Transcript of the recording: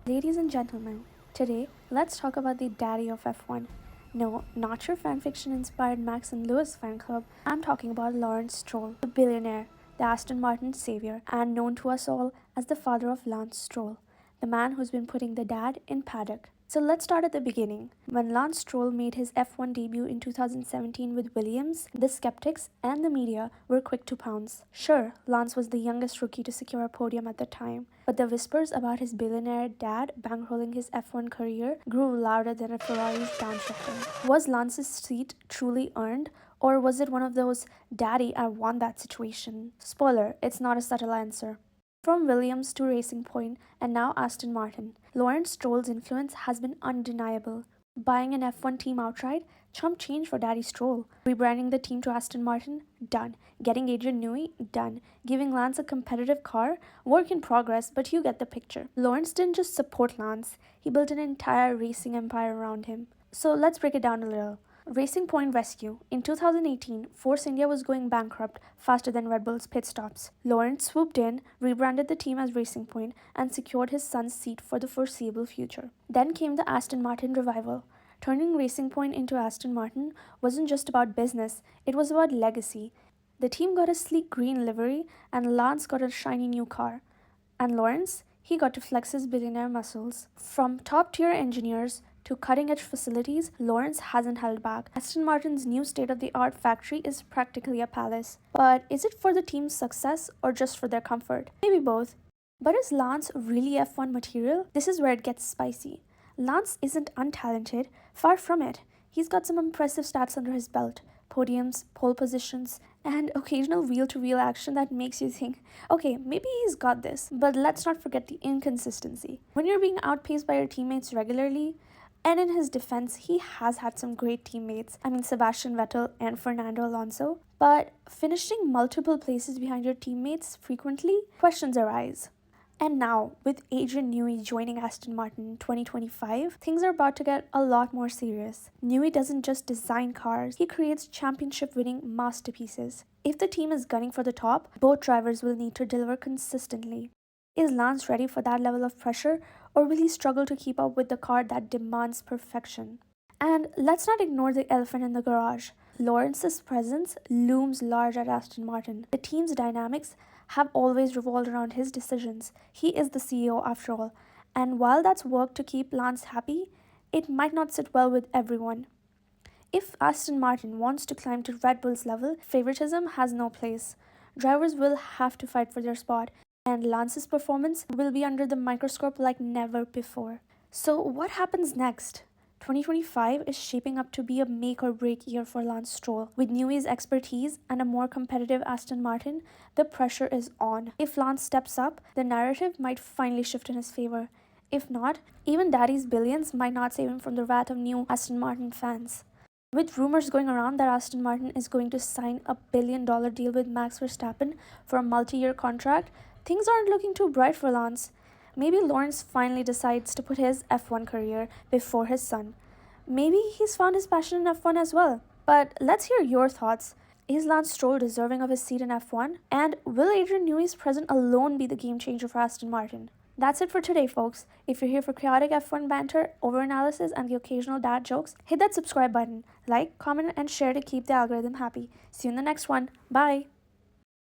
Ladies and gentlemen, today let's talk about the daddy of F1. No, not your fanfiction inspired Max and Lewis fan club. I'm talking about Lawrence Stroll, the billionaire, the Aston Martin savior, and known to us all as the father of Lance Stroll, the man who's been putting the dad in paddock. So let's start at the beginning. When Lance Stroll made his F1 debut in 2017 with Williams, the skeptics and the media were quick to pounce. Sure, Lance was the youngest rookie to secure a podium at the time, but the whispers about his billionaire dad bankrolling his F1 career grew louder than a Ferrari's downshifting. Was Lance's seat truly earned, or was it one of those "daddy, I want that" situation? Spoiler, it's not a subtle answer. From Williams to Racing Point and now Aston Martin, Lawrence Stroll's influence has been undeniable. Buying an F1 team outright, chump change for Daddy Stroll. Rebranding the team to Aston Martin, done. Getting Adrian Newey, done. Giving Lance a competitive car, work in progress, but you get the picture. Lawrence didn't just support Lance, he built an entire racing empire around him. So let's break it down a little. Racing Point Rescue. In 2018, Force India was going bankrupt faster than Red Bull's pit stops. Lawrence swooped in, rebranded the team as Racing Point, and secured his son's seat for the foreseeable future. Then came the Aston Martin revival. Turning Racing Point into Aston Martin wasn't just about business, it was about legacy. The team got a sleek green livery, and Lance got a shiny new car. And Lawrence? He got to flex his billionaire muscles. From top-tier engineers to cutting-edge facilities, Lawrence hasn't held back. Aston Martin's new state-of-the-art factory is practically a palace. But is it for the team's success or just for their comfort? Maybe both. But is Lance really F1 material? This is where it gets spicy. Lance isn't untalented, far from it. He's got some impressive stats under his belt. Podiums, pole positions, and occasional wheel-to-wheel action that makes you think, okay, maybe he's got this. But let's not forget the inconsistency. When you're being outpaced by your teammates regularly, and in his defense, he has had some great teammates. Sebastian Vettel and Fernando Alonso. But finishing multiple places behind your teammates frequently, questions arise. And now, with Adrian Newey joining Aston Martin in 2025, things are about to get a lot more serious. Newey doesn't just design cars, he creates championship-winning masterpieces. If the team is gunning for the top, both drivers will need to deliver consistently. Is Lance ready for that level of pressure, or will he struggle to keep up with the car that demands perfection? And let's not ignore the elephant in the garage. Lawrence's presence looms large at Aston Martin. The team's dynamics have always revolved around his decisions. He is the CEO after all. And while that's worked to keep Lance happy, it might not sit well with everyone. If Aston Martin wants to climb to Red Bull's level, favoritism has no place. Drivers will have to fight for their spot, and Lance's performance will be under the microscope like never before. So what happens next? 2025 is shaping up to be a make or break year for Lance Stroll. With Newey's expertise and a more competitive Aston Martin, the pressure is on. If Lance steps up, the narrative might finally shift in his favor. If not, even Daddy's billions might not save him from the wrath of new Aston Martin fans. With rumors going around that Aston Martin is going to sign a $1 billion deal with Max Verstappen for a multi-year contract, things aren't looking too bright for Lance. Maybe Lawrence finally decides to put his F1 career before his son. Maybe he's found his passion in F1 as well. But let's hear your thoughts. Is Lance Stroll deserving of his seat in F1? And will Adrian Newey's presence alone be the game changer for Aston Martin? That's it for today, folks. If you're here for chaotic F1 banter, over-analysis, and the occasional dad jokes, hit that subscribe button. Like, comment, and share to keep the algorithm happy. See you in the next one. Bye!